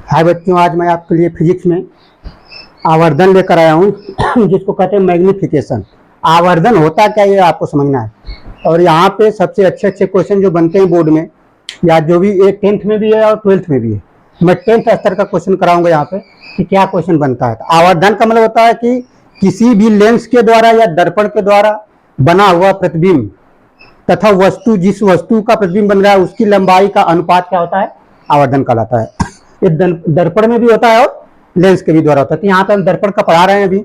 हाय बच्चों, आज मैं आपके लिए फिजिक्स में आवर्धन लेकर आया हूँ जिसको कहते हैं मैग्निफिकेशन। आवर्धन होता क्या ये आपको समझना है। और यहाँ पे सबसे अच्छे अच्छे क्वेश्चन जो बनते हैं बोर्ड में, या जो भी एक 10th में भी है और 12th में भी है। मैं 10th स्तर का क्वेश्चन कराऊंगा यहाँ पे कि क्या क्वेश्चन बनता है। तो आवर्धन का मतलब होता है कि किसी भी लेंस के द्वारा या दर्पण के द्वारा बना हुआ प्रतिबिंब तथा वस्तु, जिस वस्तु का प्रतिबिंब बन रहा है उसकी लंबाई का अनुपात क्या होता है, आवर्धन कहलाता है। ये दर्पण में भी होता है और लेंस के भी द्वारा होता है। तो यहाँ पे हम दर्पण का पढ़ा रहे हैं अभी।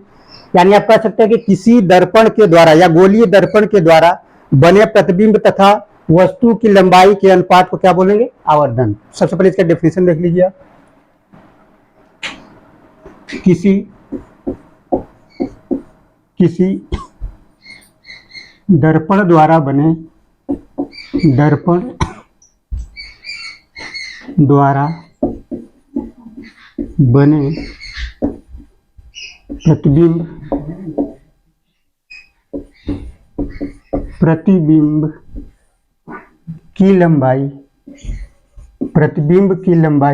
यानी आप कह सकते हैं कि किसी दर्पण के द्वारा या गोलीय दर्पण के द्वारा बने प्रतिबिंब तथा वस्तु की लंबाई के अनुपात को क्या बोलेंगे, आवर्धन। सबसे पहले इसका डेफिनेशन देख लीजिए। किसी दर्पण द्वारा बने प्रतिबिंब की लंबाई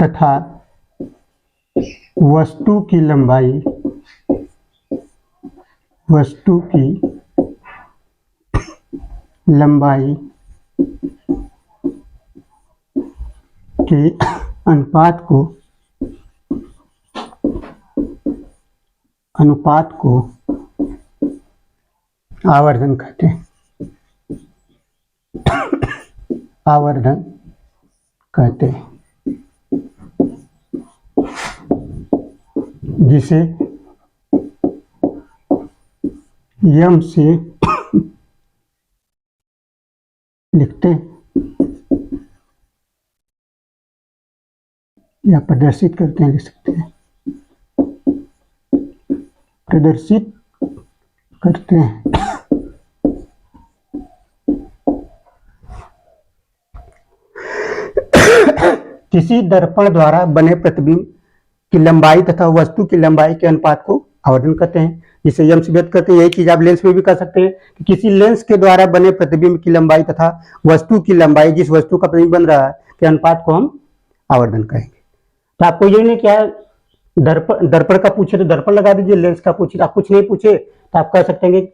तथा वस्तु की लंबाई के अनुपात को आवर्धन कहते हैं। आवर्धन कहते हैं, जिसे यम से लिखते या प्रदर्शित करते हैं, लिख सकते हैं, प्रदर्शित करते हैं। किसी दर्पण द्वारा बने प्रतिबिंब की लंबाई तथा वस्तु की लंबाई के अनुपात को आवर्धन कहते हैं, जिसे यम से व्यक्त करते हैं। यही चीज आप लेंस में भी कर सकते हैं कि किसी लेंस के द्वारा बने प्रतिबिंब की लंबाई तथा वस्तु की लंबाई, जिस वस्तु का प्रतिबिंब बन रहा है, के अनुपात को हम आवर्धन कहेंगे। तो आपको ये नहीं क्या है, दर्पण का पूछे तो दर्पण लगा दीजिए, लेंस का पूछे, आप कुछ नहीं पूछे तो आप कह सकते हैं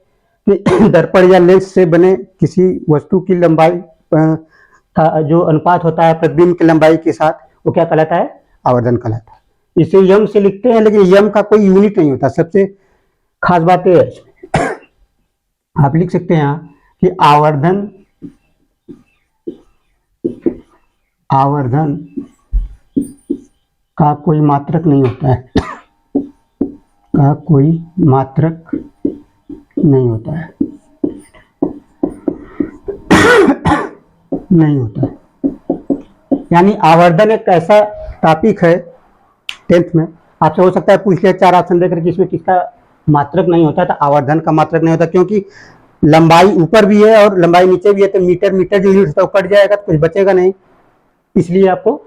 कि दर्पण या लेंस से बने किसी वस्तु की लंबाई का जो अनुपात होता है प्रतिबिंब की लंबाई के साथ, वो क्या कहलाता है, आवर्धन कहलाता है। इसे यम से लिखते हैं, लेकिन यम का कोई यूनिट नहीं होता। सबसे खास बात है आप लिख सकते हैं यहाँ कि आवर्धन का कोई मात्रक नहीं होता है, नहीं होता है। यानी आवर्धन एक ऐसा टॉपिक है 10th में, आपसे हो सकता है पूछ लिया 4 ऑप्शन देकर कि इसमें किसका मात्रक नहीं होता। तो आवर्धन का मात्रक नहीं होता, क्योंकि लंबाई ऊपर भी है और लंबाई नीचे भी है। तो मीटर जो यूनिट होता है कट जाएगा तो कुछ बचेगा नहीं, इसलिए आपको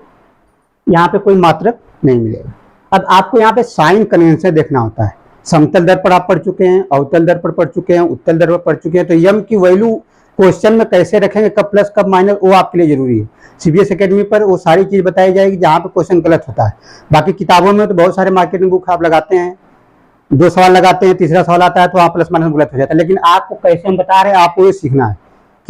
यहाँ पे कोई मात्रक नहीं मिलेगा। अब आपको यहाँ पे साइन कन्वेंशन देखना होता है। समतल दर्पण आप पढ़ चुके हैं, अवतल दर्पण पढ़ चुके हैं, उत्तल दर्पण पढ़ चुके हैं। तो यम की वैल्यू क्वेश्चन में कैसे रखेंगे, कब प्लस कब माइनस, वो आपके लिए जरूरी है। सीबीएस एकेडमी पर वो सारी चीज बताई जाएगी जहाँ पे क्वेश्चन गलत होता है। बाकी किताबों में तो बहुत सारे मार्केटिंग बुक आप लगाते हैं, 2 सवाल लगाते हैं, तीसरा सवाल आता है तो वहाँ प्लस माइनस गलत हो जाता है। लेकिन आपको कैसे हम बता रहे हैं, आपको ये सीखना है।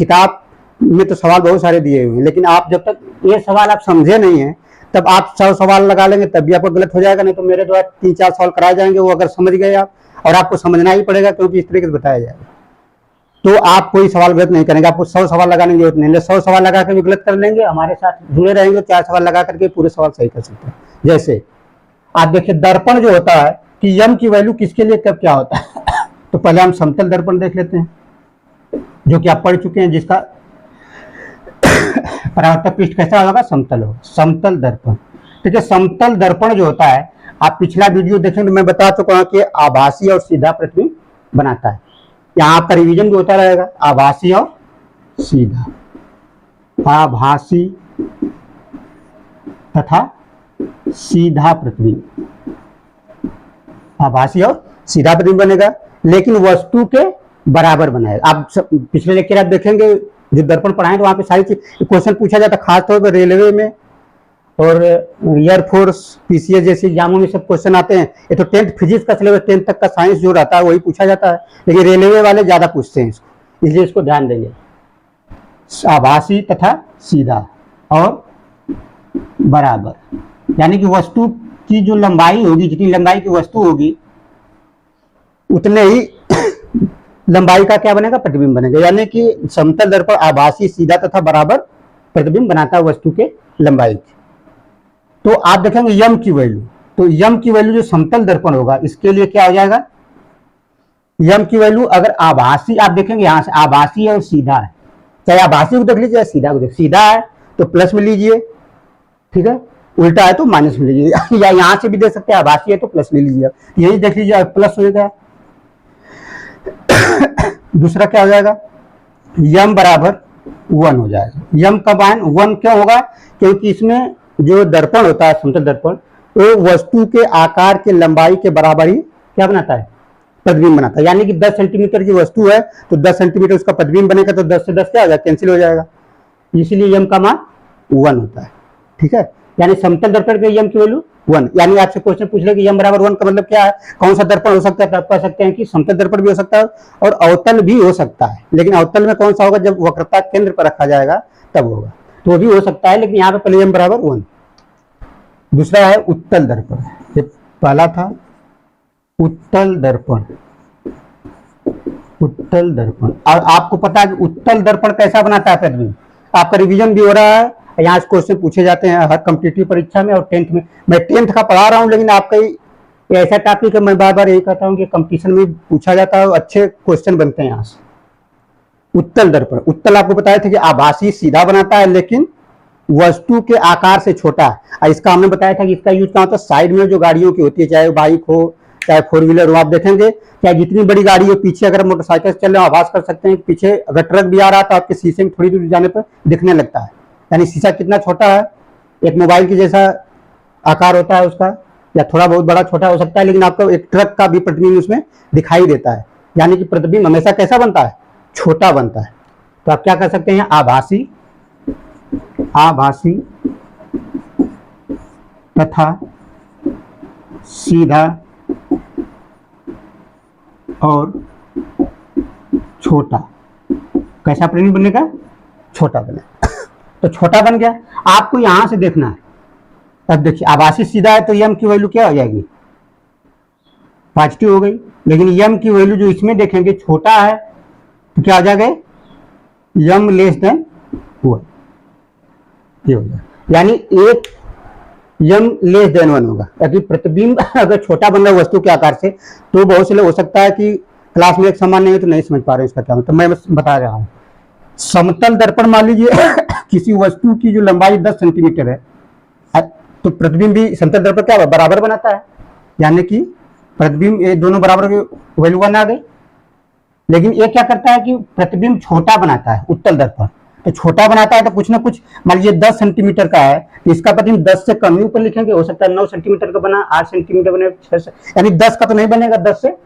किताब में तो सवाल बहुत सारे दिए हुए हैं, लेकिन आप जब तक ये सवाल आप समझे नहीं है तब आप 100 सवाल लगा लेंगे तब भी आपको गलत हो जाएगा। नहीं तो मेरे द्वारा 3-4 सवाल कराए जाएंगे, वो अगर समझ गए आप, और आपको समझना ही पड़ेगा क्योंकि इस तरीके से बताया जाएगा, तो आप कोई सवाल गलत नहीं करेंगे। आपको 100 सवाल लगाने की जरूरत नहीं है। 100 सवाल लगा कर भी गलत कर लेंगे, हमारे साथ जुड़े रहेंगे, 4 सवाल लगा करके पूरे सवाल सही कर सकते हैं। जैसे आप देखिए, दर्पण जो होता है कि यम की वैल्यू किसके लिए कब क्या होता है तो पहले हम समतल दर्पण देख लेते हैं, जो कि आप पढ़ चुके हैं, जिसका परावर्तक पृष्ठ कैसा होगा, समतल होगा। समतल दर्पण, ठीक है। समतल दर्पण जो होता है, आप पिछला वीडियो देखेंगे तो मैं बता चुका हूं कि आभासी और सीधा प्रतिबिंब बनाता है। यहाँ आपका रिवीजन भी होता रहेगा, आभासी और सीधा, आभासी तथा सीधा प्रतिबिंब, आभासी और सीधा प्रतिबिंब बनेगा, लेकिन वस्तु के बराबर बनाएगा। आप पिछले लेक्चर आप देखेंगे जो दर्पण पढ़ाए तो वहाँ पे सारी चीज क्वेश्चन पूछा जाता है, खासतौर पर रेलवे में और एयरफोर्स, पीसीएस जैसे एग्जामों में सब क्वेश्चन आते हैं। ये तो 10th फिजिक्स का सिलेबस, 10th तक का साइंस जो रहता है वही पूछा जाता है, लेकिन रेलवे वाले ज्यादा पूछते हैं इसको, इसलिए इसको ध्यान देंगे। आभासी तथा सीधा और बराबर, यानी कि वस्तु की जो लंबाई होगी, जितनी लंबाई की वस्तु होगी उतने ही लंबाई का क्या बनेगा, प्रतिबिंब बनेगा। यानी कि समतल दर्पण आभासी, सीधा तथा बराबर प्रतिबिंब बनाता है वस्तु के लंबाई की। तो आप देखेंगे यम की वैल्यू, तो यम की वैल्यू जो समतल दर्पण होगा इसके लिए क्या हो जाएगा, यम की वैल्यू अगर आभासी, आप देखेंगे यहां से आभासी और सीधा है, चाहे आभासी को देख लीजिए, सीधा को देख, सीधा है तो प्लस में लीजिए, ठीक है, उल्टा है तो माइनस में लीजिए, या यहां से भी देख सकते हैं, आभासी है तो प्लस ले लीजिए, यही देख लीजिए प्लस हो जाएगा। दूसरा क्या हो जाएगा, यम बराबर 1 हो जाएगा। यम कब आए 1 क्यों होगा, क्योंकि इसमें जो दर्पण होता है समतल दर्पण, वो वस्तु के आकार के लंबाई के बराबर ही क्या बनाता है, प्रतिबिंब बनाता है। यानी कि 10 सेंटीमीटर की वस्तु है तो 10 सेंटीमीटर उसका प्रतिबिंब बनेगा, तो 10 से 10 क्या हो जाएगा, कैंसिल हो जाएगा, इसीलिए यम का मान 1 होता है, ठीक है। यानी समतल दर्पण के यम की वैल्यू 1, यानी आपसे क्वेश्चन पूछ ले कि यम बराबर 1 का मतलब क्या है, कौन सा दर्पण हो सकता है, तो आप कह सकते हैं कि समतल दर्पण भी हो सकता है और अवतल भी हो सकता है, लेकिन अवतल में कौन सा होगा, जब वक्रता केंद्र पर रखा जाएगा तब होगा, तो वो भी हो सकता है, लेकिन यहाँ पे पहले यम बराबर 1। दूसरा है उत्तल दर्पण, ये पहला था उत्तल दर्पण। उत्तल दर्पण, और आपको पता है कि उत्तल दर्पण कैसा बनाता है प्रतिबिंब, आपका रिवीजन भी हो रहा है, यहाँ से क्वेश्चन पूछे जाते हैं हर कॉम्पिटिटिव परीक्षा में और 10th में। मैं 10th का पढ़ा रहा हूँ, लेकिन आपका ऐसा टॉपिक है, मैं बार बार यही कहता हूँ कि कंपटीशन में पूछा जाता है, अच्छे क्वेश्चन बनते हैं यहाँ से। उत्तल दर्पण, उत्तल आपको बताया था कि आभासी सीधा बनाता है, लेकिन वस्तु के आकार से छोटा है। इसका हमने बताया था कि इसका यूज कहाँ होता है, साइड में जो गाड़ियों की होती है, चाहे बाइक हो चाहे 4 व्हीलर हो, आप देखेंगे चाहे जितनी बड़ी गाड़ी हो, पीछे अगर मोटरसाइकिल चल रहे हो आभास कर सकते हैं, पीछे अगर ट्रक भी आ रहा है तो आपके शीशे में थोड़ी दूर जाने पर दिखने लगता है। यानी शीशा कितना छोटा है, एक मोबाइल की जैसा आकार होता है उसका, या थोड़ा बहुत बड़ा छोटा हो सकता है, लेकिन आपको एक ट्रक का भी प्रतिबिंब उसमें दिखाई देता है। यानी कि प्रतिबिंब हमेशा कैसा बनता है, छोटा बनता है। तो आप क्या कर सकते हैं, आभासी, आभासी तथा सीधा और छोटा, कैसा प्रतिबिंब बनेगा, छोटा बनेगा। तो छोटा बन गया, आपको यहां से देखना है। अब देखिए आभासी सीधा है तो यम की वैल्यू क्या हो जाएगी, पॉजिटिव हो गई, लेकिन यम की वैल्यू जो इसमें देखेंगे छोटा है तो क्या हो जाएगा, यम लेस देन 1, ये हो जाएगा। यानी एक यम लेस देन 1 होगा, ताकि प्रतिबिंब अगर छोटा बन रहा है वस्तु के आकार से, तो बहुत से लोग हो सकता है कि क्लास में एक समान नहीं है तो नहीं समझ पा रहे इसका क्या, तो मैं बस बता रहा हूँ। समतल दर्पण मान लीजिए किसी वस्तु की जो लंबाई 10 सेंटीमीटर है, तो प्रतिबिंब भी समतल दर्पण क्या बराबर बनाता है, यानी कि प्रतिबिंब ये दोनों बराबर के वैल्यू 1 आ गई। लेकिन ये क्या करता है कि प्रतिबिंब छोटा बनाता है उत्तल दर्पण, तो छोटा बनाता है तो कुछ ना कुछ, मान लीजिए 10 सेंटीमीटर का है तो इसका प्रतिबिंब 10 से कम ही ऊपर लिखेंगे, हो सकता है 9 सेंटीमीटर का बना, 8 सेंटीमीटर बने, 6, यानी 10 का तो नहीं बनेगा, 10 से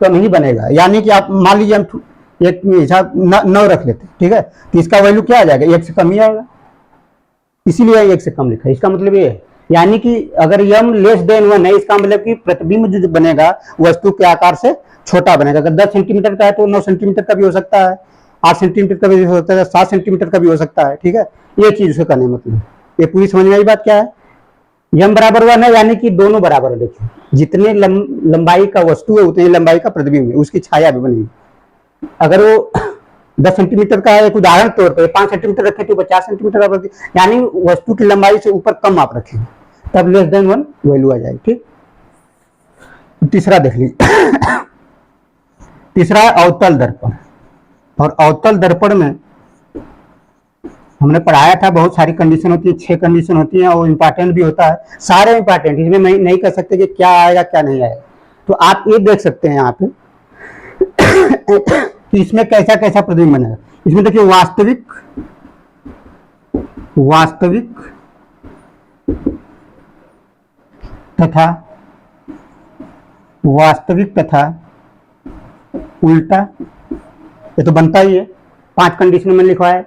कम ही बनेगा। यानी कि आप मान लीजिए हम एक हिसाब 9 रख लेते, ठीक है, तो इसका वैल्यू क्या आ जाएगा, 1 से कम ही आएगा, इसीलिए 1 से कम लिखा है। इसका मतलब ये है, यानी कि अगर यम लेस देन 1 है, इसका मतलब कि प्रतिबिंब जो बनेगा वस्तु के आकार से छोटा बनेगा। अगर 10 सेंटीमीटर का है तो 9 सेंटीमीटर का भी हो सकता है, 8 सेंटीमीटर का भी हो सकता है, 7 सेंटीमीटर का भी हो सकता है, ठीक है। ये चीज उसका करने मतलब, ये पूरी समझ में आई बात क्या है। यम बराबर 1 है, यानी कि दोनों बराबर है। देखिए जितने लंबाई का वस्तु है उतनी लंबाई का प्रतिबिंब है, उसकी छाया भी बनेगी। अगर वो 10 सेंटीमीटर का है, एक उदाहरण तौर पर 5 सेंटीमीटर रखे तो 50 सेंटीमीटर आप रखें, यानी वस्तु की लंबाई से ऊपर कम आप रखेंगे, तब लेस देन 1 वैल्यू आ जाएगी, ठीक। तीसरा देख लीजिए तीसरा है अवतल दर्पण। और अवतल दर्पण में हमने पढ़ाया था बहुत सारी कंडीशन होती है, 6 कंडीशन होती है, और इंपॉर्टेंट भी होता है, सारे इंपॉर्टेंट, इसमें नहीं कर सकते कि क्या आएगा क्या नहीं आएगा। तो आप ये देख सकते हैं यहाँ पे कि इसमें कैसा कैसा प्रतिबिंब बनेगा। इसमें देखिए वास्तविक, वास्तविक तथा, वास्तविक तथा उल्टा, ये तो बनता ही है, 5 कंडीशन में लिखा है।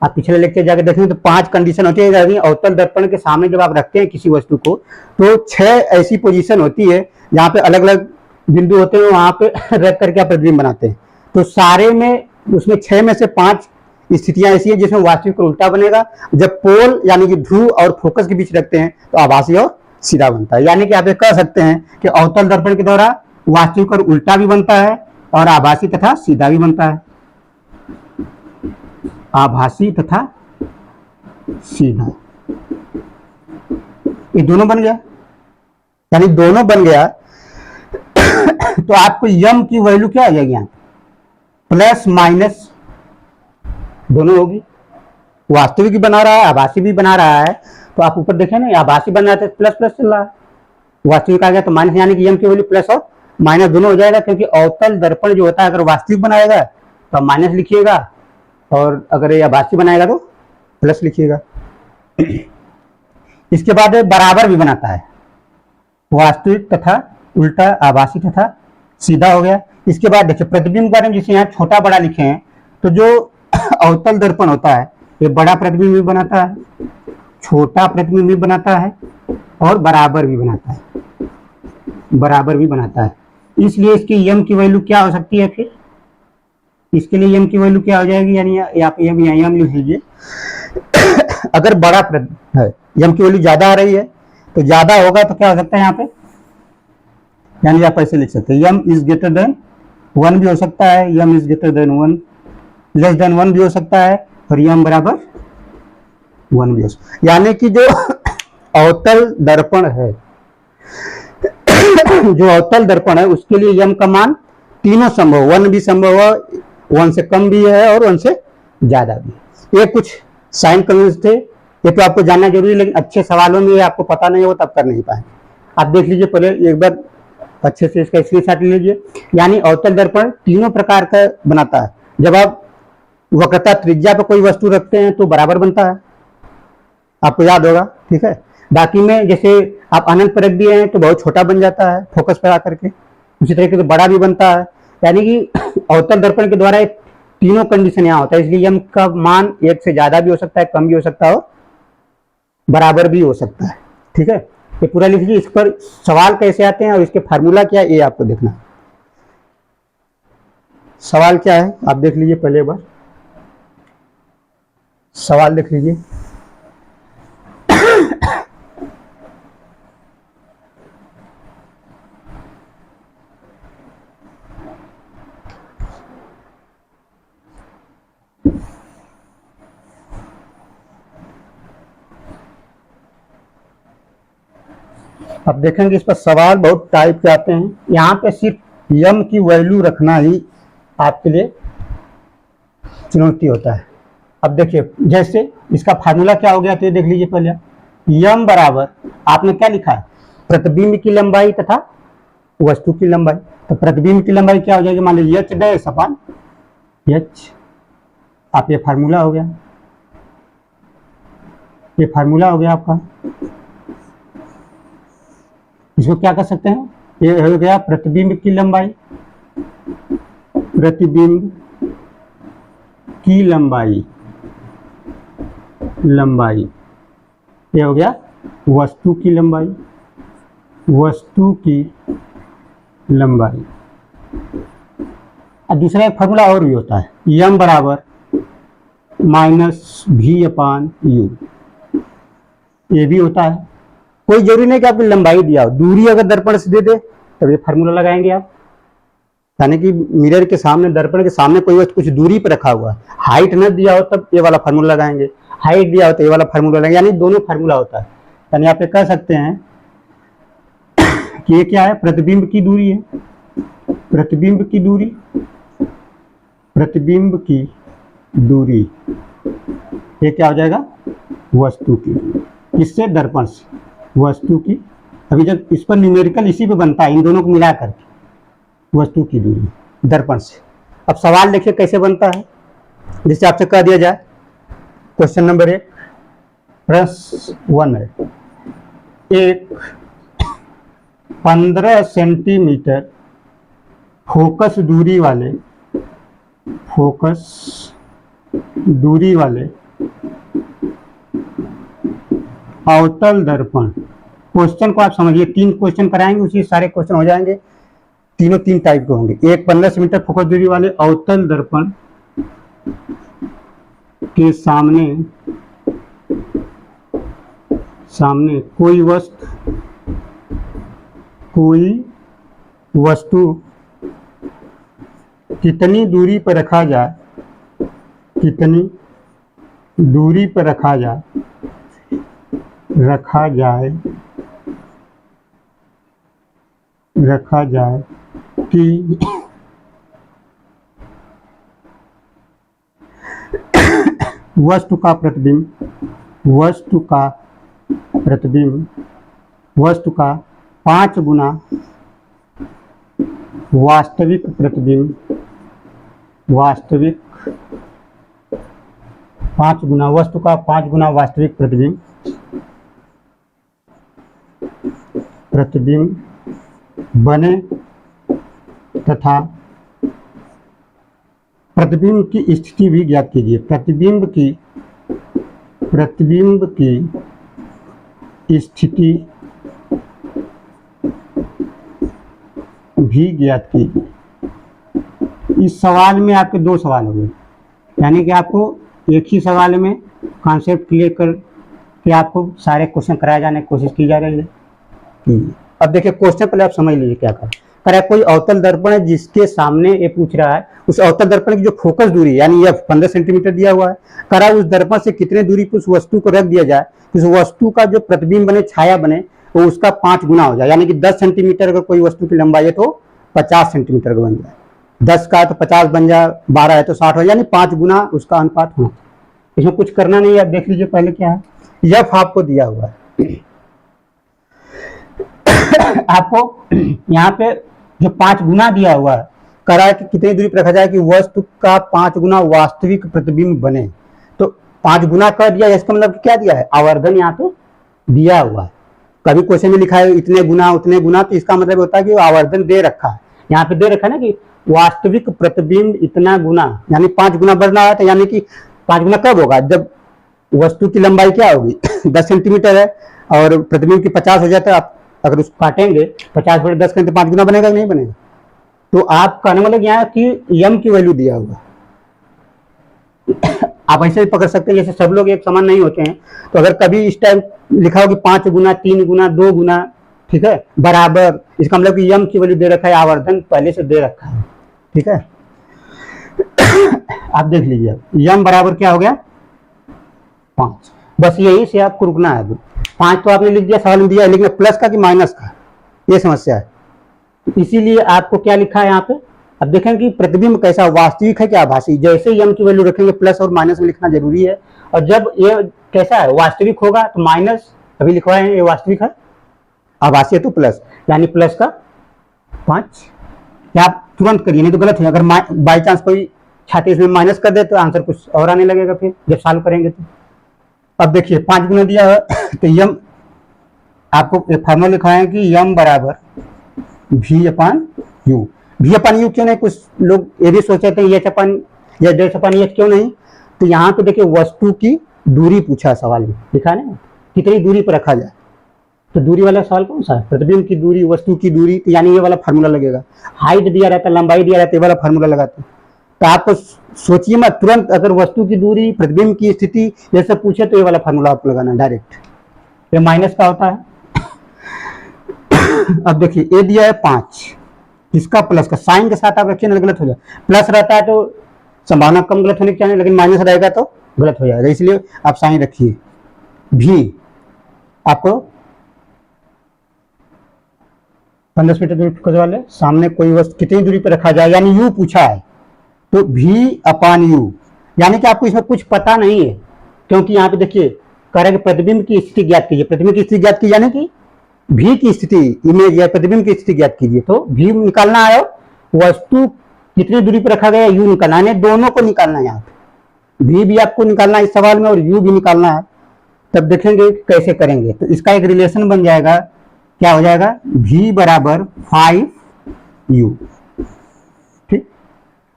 आप पिछले लेक्चर जाकर देखेंगे तो 5 कंडीशन होती है। अवतल दर्पण के सामने जब आप रखते हैं किसी वस्तु को तो 6 ऐसी पोजीशन होती है जहाँ पे अलग अलग बिंदु होते हैं, वहां पे रख करके आप प्रतिबिंब बनाते हैं। तो सारे में उसमें 6 में से 5 स्थितियां ऐसी है जिसमें वास्तविक और उल्टा बनेगा। जब पोल यानी कि ध्रुव और फोकस के बीच रखते हैं तो आभासी और सीधा बनता है। यानी कि आप ये कह सकते हैं कि अवतल दर्पण के द्वारा वास्तविक और उल्टा भी बनता है और आभासी तथा सीधा भी बनता है। आभासी तथा सीधा, ये दोनों बन गया, यानी दोनों बन गया। तो आपको यम की वैल्यू क्या आ जाएगी यहाँ, प्लस माइनस दोनों होगी। वास्तविक भी बना रहा है, आभासी भी बना रहा है। तो आप ऊपर देखें ना, आभासी बन रहा है तो प्लस प्लस चल रहा है, वास्तविक आ गया तो माइनस, यानी कि यम की वैल्यू प्लस और माइनस दोनों हो जाएगा। क्योंकि अवतल दर्पण जो होता है अगर वास्तविक बनाएगा तो माइनस लिखिएगा और अगर ये आभासी बनाएगा तो प्लस लिखिएगा। इसके बाद बराबर भी बनाता है, वास्तविक तथा उल्टा, आभासी तथा सीधा हो गया। इसके बाद देखिए प्रतिबिंब के बारे में, जिसे यहाँ छोटा बड़ा लिखे हैं, तो जो अवतल दर्पण होता है ये बड़ा प्रतिबिंब भी बनाता है, छोटा प्रतिबिंब भी बनाता है और बराबर भी बनाता है, बराबर भी बनाता है। इसलिए इसकी यम की वैल्यू क्या हो सकती है, फिर इसके लिए यम की वैल्यू क्या हो जाएगी, यानी आप यम लिख लीजिए। अगर बड़ा प्रतिबिंब है, यम की वैल्यू ज्यादा आ रही है, तो ज्यादा होगा तो क्या हो सकता है यहाँ पे, यानी आप ऐसे लिख सकते हैं यम इज ग्रेटर देन 1 भी हो सकता है, m is greater than 1, less than 1 भी हो सकता है और यम बराबर 1 भी हो सकता है। यानी कि जो अवतल दर्पण है, जो अवतल दर्पण है उसके लिए यम का मान तीनों संभव, 1 भी संभव है, 1 से कम भी है और 1 से ज्यादा भी। ये कुछ साइन कन्वेंस थे, ये तो आपको जानना जरूरी है, लेकिन अच्छे सवालों में आपको पता नहीं हो तब कर नहीं पाए। आप देख लीजिए पहले एक बार अच्छे से, इसका स्क्रीनशॉट ले लीजिए। यानी अवतल दर्पण तीनों प्रकार का बनाता है। जब आप वक्रता त्रिज्या पर कोई वस्तु रखते हैं तो बराबर बनता है, आपको याद होगा, ठीक है। बाकी में जैसे आप अनंत पर रख दिए हैं तो बहुत छोटा बन जाता है फोकस पर आकर के, उसी तरीके से बड़ा भी बनता है। यानी कि अवतल दर्पण के द्वारा तीनों कंडीशन यहाँ होता है। इसलिए यम का मान 1 से ज्यादा भी हो सकता है, कम भी हो सकता है और बराबर भी हो सकता है, ठीक है। ये पूरा लिख लीजिए। इस पर सवाल कैसे आते हैं और इसके फार्मूला क्या है ये आपको देखना है। सवाल क्या है आप देख लीजिए, पहले बार सवाल देख लीजिए। अब देखेंगे इस पर सवाल बहुत टाइप के आते हैं। यहाँ पे सिर्फ यम की वैल्यू रखना ही आपके लिए चुनौती होता है। अब देखिए जैसे इसका फार्मूला क्या हो गया, तो ये देख लीजिए पहले। यम बराबर आपने क्या लिखा है, प्रतिबिंब की लंबाई तथा वस्तु की लंबाई। तो प्रतिबिंब की लंबाई क्या हो जाएगी, मान लीजिए एच डैश अपॉन एच। आप ये फार्मूला हो गया, ये फार्मूला हो गया आपका। इसको क्या कर सकते हैं, ये हो गया प्रतिबिंब की लंबाई, प्रतिबिंब की लंबाई, लंबाई। ये हो गया वस्तु की लंबाई, वस्तु की लंबाई। और दूसरा एक फार्मूला और भी होता है, यम बराबर माइनस भी अपान यू, ये भी होता है। कोई जरूरी नहीं कि आपकी लंबाई दिया हो, दूरी अगर दर्पण से दे दे तब ये फार्मूला लगाएंगे आप। यानी कि मिरर के सामने, दर्पण के सामने कोई वस्तु कुछ दूरी पर रखा हुआ है, हाइट न दिया हो तब ये वाला फार्मूला लगाएंगे, हाइट दिया हो तो ये वाला फार्मूला लगाएंगे। यानी दोनों फार्मूला होता है। यानी आप ये कह सकते हैं कि ये क्या है, प्रतिबिंब की दूरी है, प्रतिबिंब की दूरी, प्रतिबिंब की दूरी, ये क्या हो जाएगा, वस्तु की, किससे, दर्पण से, वस्तु की। अभी जब इस पर न्यूमेरिकल इसी पे बनता है, इन दोनों को मिलाकर, वस्तु की दूरी दर्पण से। अब सवाल देखिए कैसे बनता है, जिससे आपसे कह दिया जाए। क्वेश्चन नंबर 1 प्रश्न 1 है, एक 15 सेंटीमीटर फोकस दूरी वाले, फोकस दूरी वाले अवतल दर्पण। क्वेश्चन को आप समझिए, 3 क्वेश्चन कराएंगे, उसी सारे क्वेश्चन हो जाएंगे। तीनों 3 टाइप के होंगे। एक 15 सेंटीमीटर फोकस दूरी वाले अवतल दर्पण के सामने कोई वस्तु कितनी दूरी पर रखा जाए, कि वस्तु का प्रतिबिंब 5 गुना वास्तविक प्रतिबिंब 5 गुना वस्तु का 5 गुना वास्तविक प्रतिबिंब बने तथा प्रतिबिंब की स्थिति भी ज्ञात कीजिए। प्रतिबिंब की स्थिति भी ज्ञात कीजिए। इस सवाल में आपके 2 सवाल हो गए, यानी कि आपको एक ही सवाल में कॉन्सेप्ट क्लियर करके आपको सारे क्वेश्चन कराए जाने की कोशिश की जा रही है। अब देखिए क्वेश्चन पहले आप समझ लीजिए क्या करा। कोई अवतल दर्पण है जिसके सामने ये पूछ रहा है, उस अवतल दर्पण की जो फोकस दूरी है यानी यह 15 सेंटीमीटर दिया हुआ है, करा उस दर्पण से कितने दूरी पर उस वस्तु को रख दिया जाए, उस वस्तु का जो प्रतिबिंब बने, छाया बने, वो उसका 5 गुना हो जाए। यानी कि 10 सेंटीमीटर अगर कोई वस्तु की लंबाई है तो 50 सेंटीमीटर का बन जाए, 10 का तो 50 बन जाए, 12 है तो 60 हो जाए, यानी 5 गुना उसका अनुपात होना। इसमें कुछ करना नहीं है। आप देख लीजिए पहले क्या है, यफ आपको दिया हुआ है। आपको यहाँ पे जो 5 गुना दिया हुआ है, करा कि कितनी दूरी पर रखा जाए कि वस्तु का 5 गुना वास्तविक प्रतिबिंब बने, तो 5 गुना कर दिया, इसका मतलब क्या दिया है, आवर्धन यहाँ पे दिया हुआ है। कभी क्वेश्चन में लिखा है इतने गुना उतने गुना, तो इसका मतलब होता है कि आवर्धन दे रखा है। यहाँ पे दे रखा है ना कि वास्तविक प्रतिबिंब इतना गुना, यानी 5 गुना बढ़ना है। तो यानी कि 5 गुना कब होगा, जब वस्तु की लंबाई क्या होगी 10 सेंटीमीटर है और प्रतिबिंब की 50 हो जाए, तो आप अगर उसको काटेंगे 50 बटे 10 करें तो 5 गुना बनेगा कि नहीं बनेगा। तो आप कहने वाले यहाँ कि यम की वैल्यू दिया हुआ, आप ऐसे भी पकड़ सकते हैं, जैसे सब लोग एक समान नहीं होते हैं। तो अगर कभी इस टाइम लिखा हो कि 5 गुना 3 गुना 2 गुना, ठीक है, बराबर, इसका मतलब कि यम की वैल्यू दे रखा है, आवर्धन पहले से दे रखा है, ठीक है। आप देख लीजिए यम बराबर क्या हो गया 5, बस यही से आपको रुकना है। 5 तो आपने लिख दिया, सवाल में दिया है, लेकिन प्लस का कि माइनस का, ये समस्या है। इसीलिए आपको क्या लिखा है यहाँ पे, अब देखें कि प्रतिबिंब कैसा, वास्तविक है क्या आभासी। जैसे ही यम की वैल्यू रखेंगे प्लस और माइनस में लिखना जरूरी है। और जब ये कैसा है, वास्तविक होगा तो माइनस, अभी लिखवाए हैं ये वास्तविक है, आभासी है तो प्लस, यानी प्लस का 5। या आप तुरंत करिए, नहीं तो गलत है। अगर बाई चांस कोई छात्र इसमें माइनस कर दे तो आंसर कुछ और आने लगेगा फिर जब सॉल्व करेंगे तो। अब देखिए 5 गुना दिया है तो यम, आपको एक फॉर्मूला लिखा है कि यम बराबर V अपन U। V अपन U क्यों नहीं, कुछ लोग ये भी सोचते हैं H अपन या डेल्ट अपन H क्यों नहीं। तो यहाँ पे देखिए वस्तु की दूरी पूछा सवाल में, लिखा है ना कितनी दूरी पर रखा जाए। तो दूरी वाला सवाल कौन सा है, प्रतिबिंब की दूरी, वस्तु की दूरी, तो यानी ये वाला फार्मूला लगेगा। हाइट दिया रहता है, लंबाई दिया रहता है, ये वाला फार्मूला लगाते हैं। तो आपको सोचिए मत, तुरंत अगर वस्तु की दूरी, प्रतिबिंब की स्थिति जैसे पूछे तो ये वाला फार्मूला आपको लगाना है डायरेक्ट, ये माइनस का होता है। अब देखिए ये दिया है 5, इसका प्लस का साइन के साथ आप रखिए ना गलत हो जाए। प्लस रहता है तो संभावना कम गलत होने की चाहिए, लेकिन माइनस रहेगा तो गलत हो जाएगा, इसलिए आप साइन रखिए। भी आपको 15 मीटर दूरी फोकस वाले सामने कोई वस्तु कितनी दूरी पर रखा जाए, यानी यू पूछा है तो V अपान यू, यानी कि आपको इसमें कुछ पता नहीं है, क्योंकि यहाँ पे देखिए कह रहे हैं कि प्रतिबिंब की स्थिति ज्ञात कीजिए। प्रतिबिंब की स्थिति ज्ञात कीजिए यानी कि V की स्थिति, इमेज या प्रतिबिंब की स्थिति ज्ञात कीजिए। तो V निकालना है, वस्तु कितनी दूरी पर रखा गया यू निकालना है, दोनों को निकालना है। यहाँ पे V भी आपको निकालना है इस सवाल में और U भी निकालना है। तब देखेंगे कैसे करेंगे। तो इसका एक रिलेशन बन जाएगा, क्या हो जाएगा, V बराबर 5U, ठीक।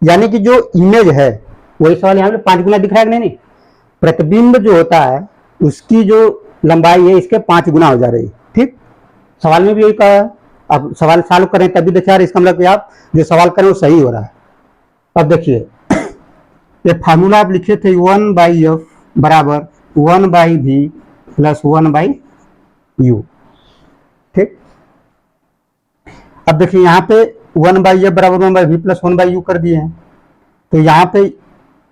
यानी कि जो इमेज है वही सवाल यहाँ पे 5 गुना दिख रहा है कि नहीं? प्रतिबिंब जो होता है उसकी जो लंबाई है इसके 5 गुना हो जा रही है। ठीक, सवाल में भी यही कहा है। अब सवाल सॉल्व करें तभी देखा इसका मतलब कि आप जो सवाल करें वो सही हो रहा है। अब देखिए ये फार्मूला आप लिखे थे 1/f बराबर 1/v प्लस 1/u। ठीक, अब देखिए यहाँ पे 1/f बराबर 1/v प्लस 1/u कर दिए हैं, तो यहाँ पे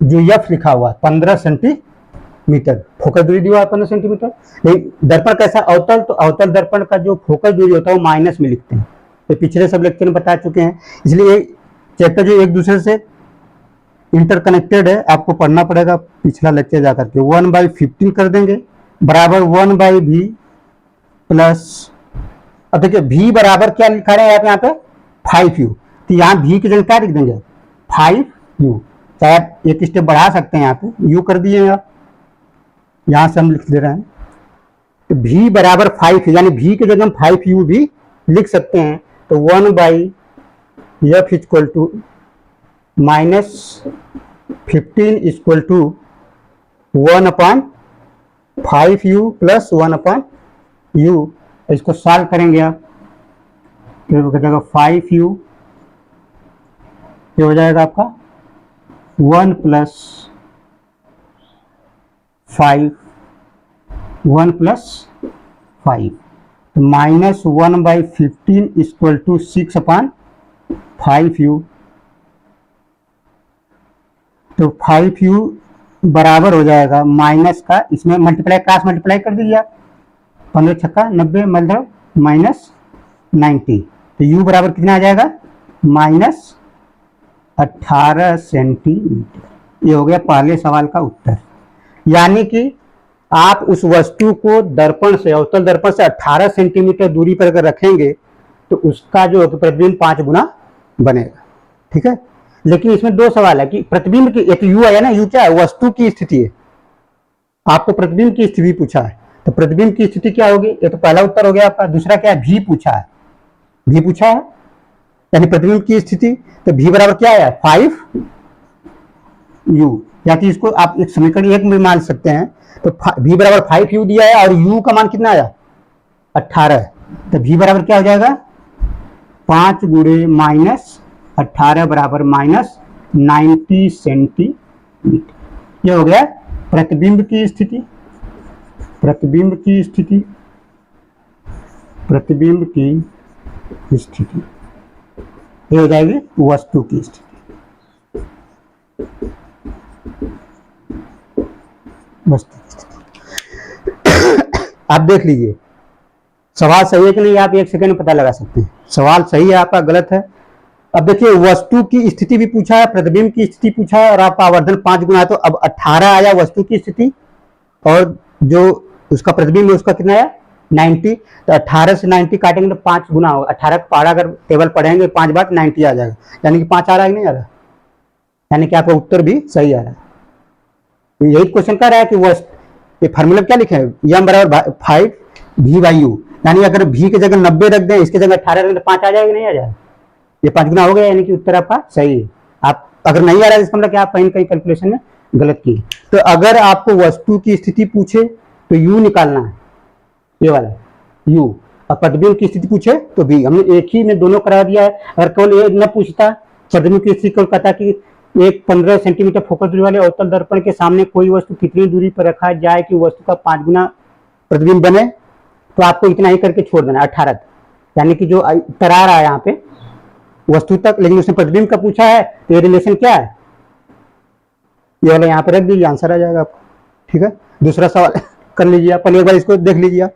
जो f लिखा हुआ है 15 सेंटीमीटर, फोकस दूरी दिया है 15 सेंटीमीटर। लेकिन दर्पण कैसा अवतल, तो अवतल दर्पण का जो फोकस दूरी होता है वो माइनस में लिखते हैं, तो पिछले सब लेक्चर में बता चुके हैं। इसलिए चैप्टर जो एक दूसरे से इंटरकनेक्टेड है, आपको पढ़ना पड़ेगा पिछला लेक्चर जाकर के। 1/15 कर देंगे बराबर 1/v प्लस, अब देखिए v बराबर क्या लिखा रहे हैं आप यहाँ पे 5u, तो यहाँ v की जगह क्या लिख देंगे 5u, चाहे आप एक स्टेप बढ़ा सकते हैं, यहाँ पे u कर दिए आप, यहाँ से हम लिख दे रहे हैं। तो v बराबर 5 यानी v की जगह हम 5u भी लिख सकते हैं। तो 1/f equal to -15 equal to 1/5u plus 1/u। इसको सॉल्व करेंगे आप, तो हो जाएगा 5u, ये हो जाएगा आपका 1 प्लस 5, 1 प्लस 5, तो -1/15 इक्वल टू 6/5u। तो 5u बराबर हो जाएगा माइनस का, इसमें मल्टीप्लाई क्रॉस मल्टीप्लाई कर दीजिए आप, 15 छक्का 90 मतलब -90, तो u बराबर कितना आ जाएगा -18 सेंटीमीटर। ये हो गया पहले सवाल का उत्तर। यानी कि आप उस वस्तु को दर्पण से, अवतल दर्पण से 18 सेंटीमीटर दूरी पर अगर रखेंगे तो उसका जो प्रतिबिंब 5 गुना बनेगा। ठीक है, लेकिन इसमें दो सवाल है कि प्रतिबिंब की, एक u है ना, u क्या है वस्तु की स्थिति है, आपको प्रतिबिंब की स्थिति पूछा है, तो प्रतिबिंब की स्थिति क्या होगी, ये तो पहला उत्तर हो गया आपका। दूसरा क्या है v पूछा है, v पूछा है यानी प्रतिबिंब की स्थिति, तो v बराबर क्या है 5u, या कि इसको आप एक समीकरण एक में मान सकते हैं। तो v बराबर 5u दिया है और u का मान कितना आया 18, तो v बराबर क्या हो जाएगा 5 गुणे -18 बराबर -90 सेंटीमीटर। ये हो गया प्रतिबिंब की स्थिति, प्रतिबिंब की स्थिति, प्रतिबिंब की स्थिति, ये हो जाएगी वस्तु की स्थिति। वस्तु की स्थिति आप देख लीजिए सवाल सही है कि नहीं, आप 1 सेकंड में पता लगा सकते हैं सवाल सही है आपका गलत है। अब देखिए वस्तु की स्थिति भी पूछा है, प्रतिबिंब की स्थिति पूछा है, और आपका आवर्धन 5 गुना है, तो अब 18 आया वस्तु की स्थिति, और जो उसका प्रतिबिंब है उसका कितना है 90, तो 18 से 90 काटेंगे तो 5 गुना होगा। 18 का पहाड़ा अगर टेबल पढ़ेंगे 5 बार 90 आ जाएगा, यानी कि 5 आ रहा है कि नहीं आ रहा, यानी कि आपका उत्तर भी सही आ रहा है। तो यही क्वेश्चन कर रहा है कि ये फार्मूला क्या लिखे है, m बराबर 5v/u, यानी अगर v की जगह 90 रख दें, इसकी जगह 18 रख दें तो 5 आ जाएगा कि नहीं आ जाएगा, ये 5 गुना हो गया, यानी कि उत्तर आपका सही है। आप अगर नहीं आ रहा है इसका मतलब कि आप कहीं कहीं कैलकुलेशन में गलत की। तो अगर आपको वस्तु की स्थिति पूछे तो u निकालना है, ये वाला u, और प्रतिबिंब की स्थिति पूछे तो v। हमने एक ही में दोनों करा दिया है। अगर केवल ये न पूछता, प्रतिबिंब की स्थिति को कहता कि एक 15 सेंटीमीटर फोकस दूरी वाले अवतल दर्पण के सामने कोई वस्तु कितनी दूरी पर रखा जाए कि वस्तु का 5 गुना प्रतिबिंब बने, तो आपको इतना ही करके छोड़ देना 18 तक, यानी कि जो तरा रहा है यहाँ पे वस्तु तक, लेकिन उसने प्रतिबिंब का पूछा है, तो ये रिलेशन क्या है, ये वाला यहाँ पे रख दीजिए, आंसर आ जाएगा आपको। ठीक है, दूसरा सवाल कर लीजिए आप, एक बार इसको देख लीजिए आप।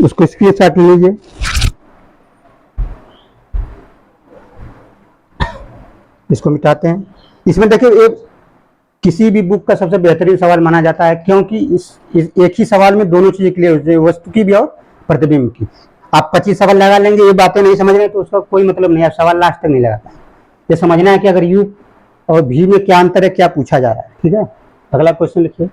उसको स्क्रीनशॉट ले लीजिए। इसको मिटाते हैं। इसमें देखिए एक किसी भी बुक का सबसे बेहतरीन सवाल माना जाता है, क्योंकि इस एक ही सवाल में दोनों चीजें क्लियर होती है, वस्तु की भी और प्रतिबिंब की। आप 25 सवाल लगा लेंगे, ये बातें नहीं समझ रहे तो उसका कोई मतलब नहीं है, सवाल लास्ट तक नहीं लगाता। ये समझना है कि अगर u और v में क्या अंतर है, क्या पूछा जा रहा है। ठीक है, अगला क्वेश्चन लिखिए।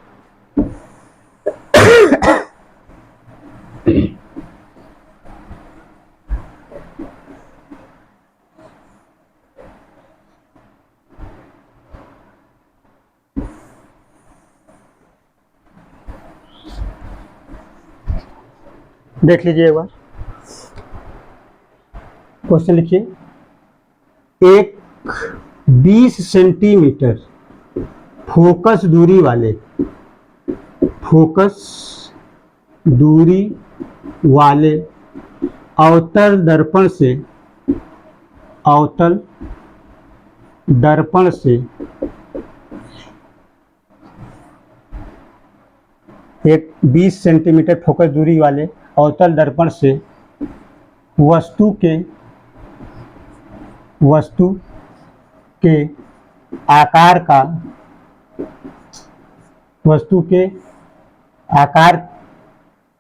देख लीजिए एक बार क्वेश्चन लिखिए। एक 20 सेंटीमीटर फोकस दूरी वाले अवतल दर्पण से एक 20 सेंटीमीटर फोकस दूरी वाले अवतल दर्पण से वस्तु के आकार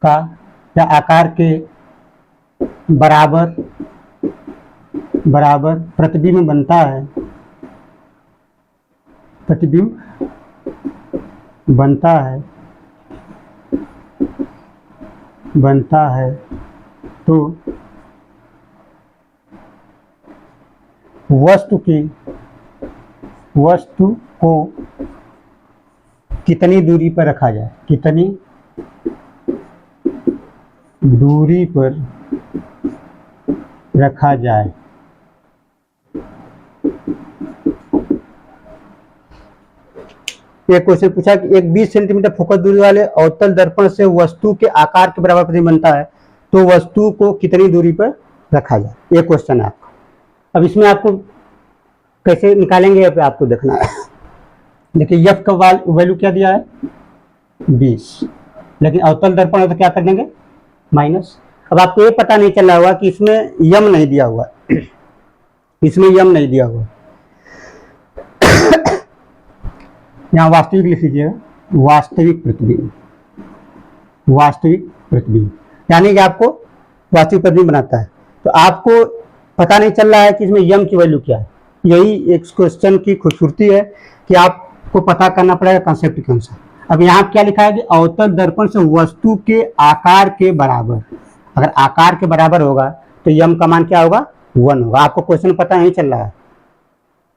का या आकार के बराबर प्रतिबिंब बनता है तो वस्तु को कितनी दूरी पर रखा जाए, कितनी दूरी पर रखा जाए। एक क्वेश्चन पूछा कि एक 20 सेंटीमीटर फोकस दूरी वाले अवतल दर्पण से वस्तु के आकार के बराबर प्रतिबिंब बनता है तो वस्तु को कितनी दूरी पर रखा जाए, ये क्वेश्चन है आपका। अब इसमें आपको कैसे निकालेंगे ये आपको देखना है। देखिए एफ का वैल्यू क्या दिया है 20, लेकिन अवतल दर्पण है तो क्या कर देंगे माइनस। अब आपको ये पता नहीं चल रहा होगा कि इसमें यम नहीं दिया हुआ, इसमें यम नहीं दिया हुआ। यहाँ वास्तविक लिख लीजिएगा, वास्तविक प्रतिबिंब यानी कि आपको वास्तविक प्रतिबिंब बनाता है। तो आपको पता नहीं चल रहा है कि इसमें यम की वैल्यू क्या है। यही एक क्वेश्चन की खूबसूरती है कि आपको पता करना पड़ेगा कंसेप्ट कौन सा। अब यहाँ क्या लिखा है कि अवतल दर्पण से वस्तु के आकार के बराबर, अगर आकार के बराबर होगा तो यम का मान क्या होगा 1 होगा। आपको क्वेश्चन पता नहीं चल रहा है,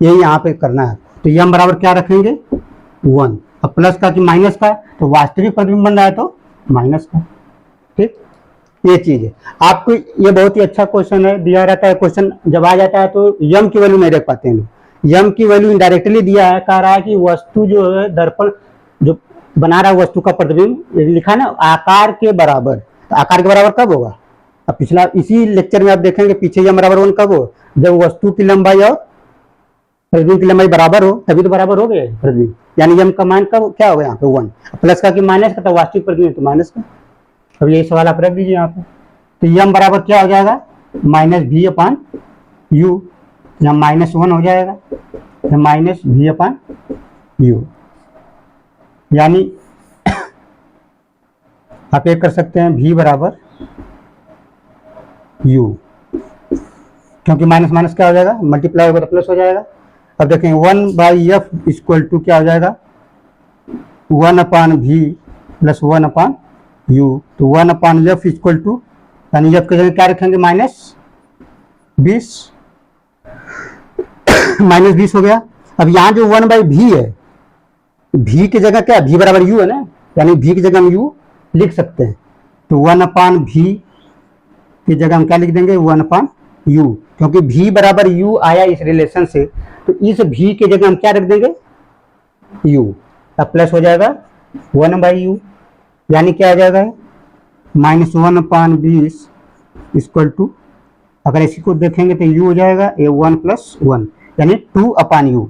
यही यहाँ पे करना है। तो यम बराबर क्या रखेंगे 1। अब प्लस का कि माइनस का, तो वास्तविक प्रतिबिंब बन रहा है तो माइनस का। ठीक, ये चीज है। आपको ये बहुत ही अच्छा क्वेश्चन है, दिया रहता है क्वेश्चन जब आ जाता है तो यम की वैल्यू नहीं रख पाते हैं। यम की वैल्यू इनडायरेक्टली दिया है, कह रहा है कि वस्तु जो है दर्पण जो बना रहा है वस्तु का प्रतिबिंब लिखा ना आकार के बराबर। तो आकार के बराबर कब होगा, अब पिछला इसी लेक्चर में आप देखेंगे पीछे यम बराबर 1 कब हो, जब वस्तु की लंबाई और प्रतिबिंब की लंबाई बराबर हो, तभी तो बराबर हो गए प्रतिबिंब। यानी यम का मान कब क्या होगा यहाँ पे 1, प्लस का कि माइनस का, तो वास्तविक प्रतिबिंब तो माइनस का। अब यही सवाल आप रख दीजिए यहाँ पे। तो यम बराबर क्या हो जाएगा -v/u, यहाँ -1 हो जाएगा, -v/u। यानी आप ये कर सकते हैं v बराबर u, क्योंकि माइनस माइनस क्या हो जाएगा मल्टीप्लाई होगा तो प्लस हो जाएगा। अब देखें 1/f इक्वल टू क्या हो जाएगा 1/v प्लस 1/u। तो 1/f इक्वल टू यानी f की जगह क्या रखेंगे -20 -20 हो गया। अब यहाँ जो 1/v है, v की जगह क्या v बराबर u है ना, यानी v की जगह हम u लिख सकते हैं। तो 1/v की जगह हम क्या लिख देंगे 1/u, क्योंकि v बराबर u आया इस रिलेशन से, तो इस v की जगह हम क्या रख देंगे u। अब प्लस हो जाएगा 1/u, यानी क्या आ जाएगा -1/20 इक्वल टू, अगर इसी को देखेंगे तो u हो जाएगा 1 + 1 यानी 2/u।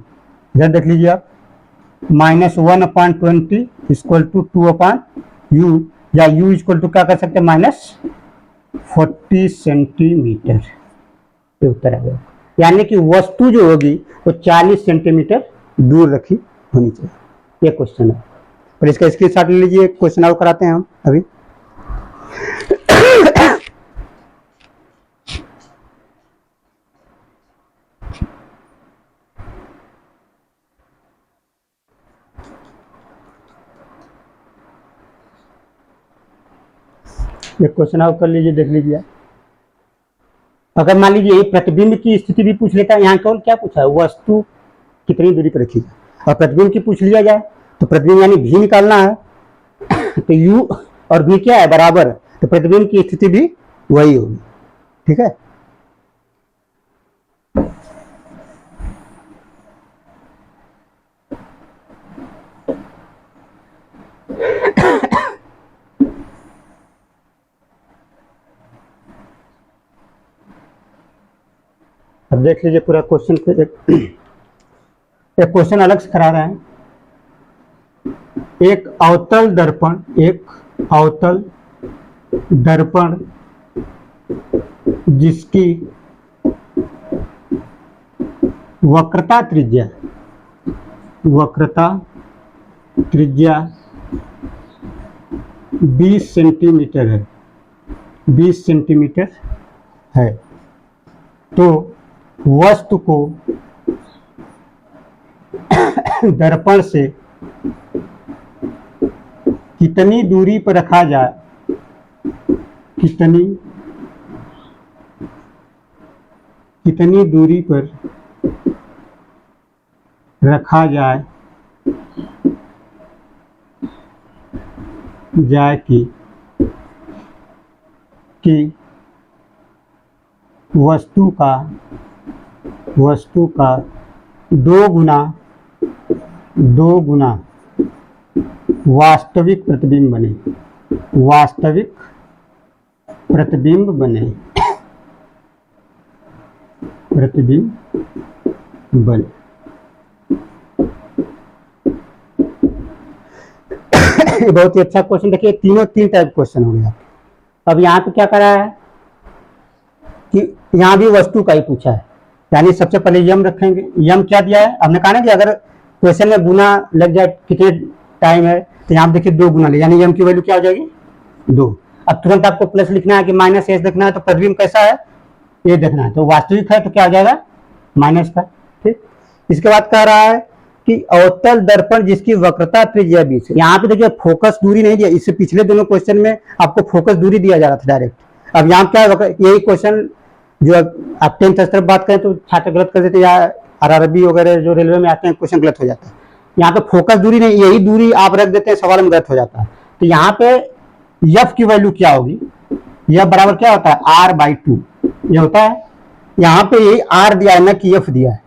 इधर देख लीजिए आप -1/20 इक्वल टू 2/u, या u इक्वल टू क्या कर सकते हैं -40 सेंटीमीटर, ये उत्तर आ गया। यानी कि वस्तु जो होगी वो 40 सेंटीमीटर दूर रखी होनी चाहिए, ये क्वेश्चन है। और इसका स्क्रीनशॉट ले लीजिए, क्वेश्चन और कराते हैं हम अभी। ये क्वेश्चन आप कर लीजिए, देख लीजिए। अगर मान लीजिए प्रतिबिंब की स्थिति भी पूछ लेता है, यहाँ केवल क्या पूछा है वस्तु कितनी दूरी पर रखी जाए, और प्रतिबिंब की पूछ लिया जाए तो प्रतिबिंब यानी भी निकालना है। तो u और v क्या है बराबर, तो प्रतिबिंब की स्थिति भी वही होगी। ठीक है, अब देख लीजिए पूरा क्वेश्चन। एक क्वेश्चन अलग से करा रहे हैं। एक अवतल दर्पण जिसकी वक्रता त्रिज्या 20 सेंटीमीटर है, 20 सेंटीमीटर है, तो वस्तु को दर्पण से कितनी दूरी पर रखा जाए, कितनी दूरी पर रखा जाए कि वस्तु का 2 गुना वास्तविक प्रतिबिंब बने, ये बहुत ही अच्छा क्वेश्चन। देखिए तीन टाइप क्वेश्चन हो गया। अब यहाँ पे क्या करा है कि यहाँ भी वस्तु का ही पूछा है, यानी सबसे पहले यम रखेंगे। यम क्या दिया है, हमने कहा ना कि अगर क्वेश्चन में गुना लग जाए कितने टाइम है, तो यहाँ देखिए 2 गुना ले, यानी यम की वैल्यू क्या हो जाएगी 2। अब तुरंत आपको प्लस लिखना है कि माइनस एस देखना है, तो प्रतिबिंब कैसा है ये देखना है, तो वास्तविक है तो क्या आ जाएगा माइनस का। ठीक, इसके बाद कह रहा है कि अवतल दर्पण जिसकी वक्रता त्रिज्या 20 है। यहाँ पे देखिए फोकस दूरी नहीं दिया, इससे पिछले दोनों क्वेश्चन में आपको फोकस दूरी दिया जा रहा था डायरेक्ट। अब यहाँ क्या यही क्वेश्चन जो आप 10th स्तर बात करें तो छात्र गलत कर देते, या आरआरबी वगैरह जो रेलवे में आते हैं क्वेश्चन गलत हो जाता है। यहाँ पे फोकस दूरी नहीं, यही दूरी आप रख देते हैं, सवाल में गलत हो जाता है। तो यहाँ पे एफ की वैल्यू क्या होगी, यह बराबर क्या होता है r/2 ये होता है। यहाँ पे यही r दिया है ना कि एफ दिया है।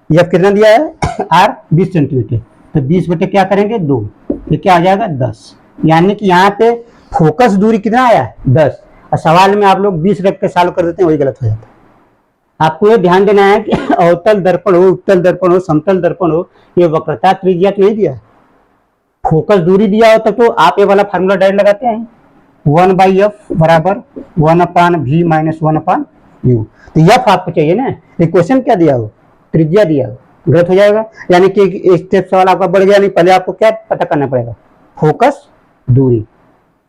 एफ कितना दिया है r 20 सेंटीमीटर, तो 20 बटे क्या करेंगे 2, ये क्या आ जाएगा 10। यानी कि यहाँ पे फोकस दूरी कितना आया है 10, और सवाल में आप लोग 20 रख के सॉल्व कर देते हैं, वही गलत हो जाता है। आपको ये ध्यान देना है कि अवतल दर्पण हो, उत्तल दर्पण हो, समतल दर्पण हो, ये वक्रता त्रिज्या तो नहीं दिया है, फोकस दूरी दिया होता तो आप ये वाला फार्मूला डायरेक्ट लगाते हैं 1/f बराबर 1/v माइनस 1/u। तो एफ आपको चाहिए ना, ये क्वेश्चन क्या दिया हो त्रिज्या दिया हो, गलत हो जाएगा। यानी कि एक स्टेप सवाल आपका बढ़ गया, नहीं पहले आपको क्या पता करना पड़ेगा फोकस दूरी।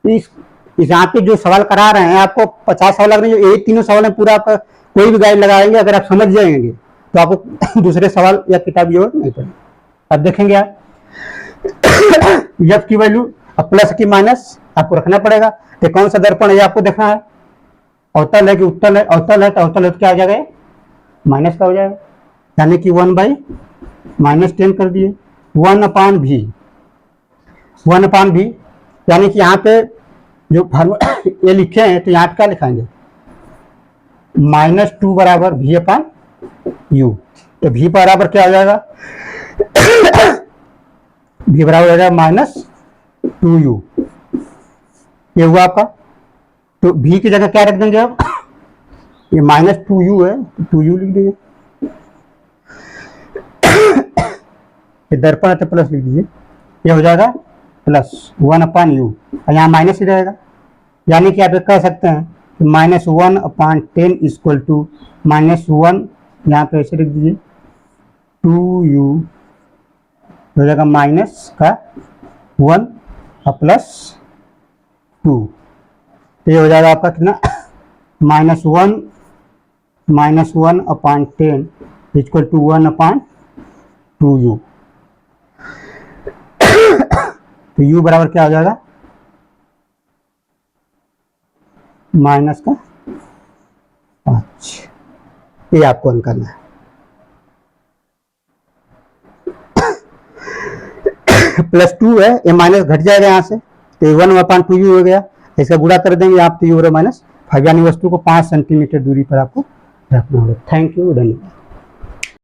इस यहाँ पे जो सवाल करा रहे हैं आपको 50 सवाल लग रहे हैं, यही तीनों सवाल में पूरा आपका कोई भी गाइड लगाएंगे, अगर आप समझ जाएंगे तो आपको दूसरे सवाल या किताब जरूरत नहीं पड़ेगी। अब देखेंगे आप एफ की वैल्यू प्लस की माइनस आपको रखना पड़ेगा। तो कौन सा दर्पण है आपको देखना है, अवतल है कि उत्तल है, अवतल है तो अवतल है तो क्या हो जाएगा माइनस का हो जाएगा, यानी कि 1/-10 कर दिए 1/v, यानी कि यहाँ पे जो ये लिखे हैं तो यहाँ पे क्या लिखाएंगे -2 बराबर v/u। तो v बराबर क्या हो जाएगा v बराबर हो जाएगा -2u, ये हुआ आपका। तो v की जगह क्या रख देंगे आप, ये -2u है तो 2u लिख दीजिए, ये दर्पण है तो प्लस लिख दीजिए, ये हो जाएगा प्लस 1/u, और यहाँ माइनस ही रहेगा। यानी कि आप कह सकते हैं -1/10 इक्वल टू -1, यहाँ पे ऐसे लिख दीजिए 2u हो जाएगा माइनस का 1 और प्लस 2, तो ये हो जाएगा आपका कितना -1/10 इक्वल टू 1/2u। तो u बराबर क्या हो जाएगा -5। ये आपको अंक करना है। +2 है, ये माइनस घट जाएगा यहाँ से, तो 1/2u हो गया। इसका गुणा कर देंगे आप 3 और -5, यानी वस्तु को 5 सेंटीमीटर दूरी पर आपको रखना होगा। थैंक यू, धन्यवाद।